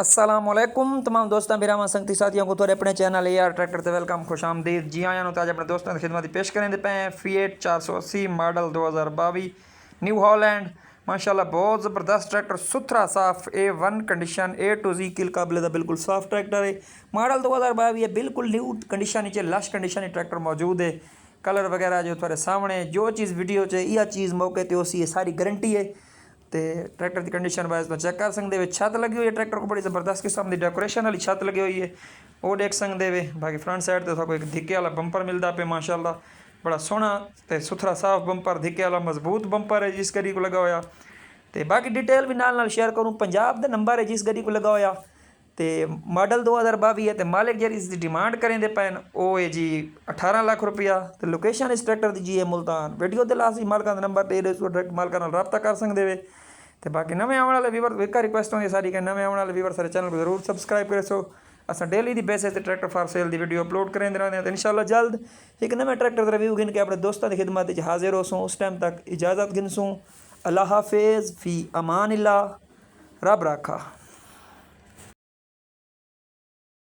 अस्सलामुअलैकुम तमाम दोस्तों भरावां संगती साथियों को थोड़े अपने चैनल AR ट्रैक्टर ते वेलकम खुश आमदीद जी आया तो अज अपने दोस्तों की खिदमत पेश करें पे फीएट 480 मॉडल 2022 न्यू हॉलैंड माशाल्लाह बहुत ज़बरदस्त ट्रैक्टर सुथरा साफ A1 condition A to Z किल काबिल बिल्कुल साफ ट्रैक्टर है। मॉडल 2022 है, बिल्कुल न्यू कंडीशन नीचे लश कंडीशन ट्रैक्टर मौजूद है। कलर वगैरह जो थोड़े सामने जो चीज़ वीडियो च यह चीज़ मौके पर उसी सारी गारंटी है। तो ट्रैक्टर की कंडीशन वाइज तो चेक कर सकते हो। छत लगी हुई है ट्रैक्टर को, बड़ी ज़बरदस्त किस्म की डेकोरेशन वाली छत लगी हुई है वो देख सकते हो। बाकी फ्रंट साइड तो थोड़ा एक धिक्के वाला बंपर मिलता पे माशाल्लाह, बड़ा सोहना तो सुथरा साफ बंपर, धिक्के वाला मजबूत बंपर है जिस गड्डी को लगा होया। तो बाकी डिटेल भी नाल शेयर करूँ। पंजाब का नंबर है जिस गड्डी को लगा होया। तो मॉडल 2022 है। तो मालिक जी इसकी डिमांड करेंगे पैन वो है जी 18 लाख रुपया। तो लोकेशन इस ट्रैक्टर की जी है मुल्तान। वीडियो के लास्ट ही मालका का नंबर दे रहे डायरेक्ट मालका रब्ता कर सकते हो। तो बाकी नवे आने वाले व्यूवर एक रिक्वेस्ट होंगी सारी कि नवे आने वाले व्यूवर सारे चैनल को जरूर सबसक्राइब करो। अस डेली की बेसिस से ट्रैक्टर फॉर सेल की वीडियो अपलोड करेंगे रहते हैं। तो इंशाल्लाह जल्द एक नवे ट्रैक्टर का रिव्यू गिन के अपने दोस्तों की खिदमत हाजिर हो। उस टाइम तक इजाज़त गिनसूँ। अल्लाह हाफिज़ फ़ी अमान अल्लाह, रब राखा।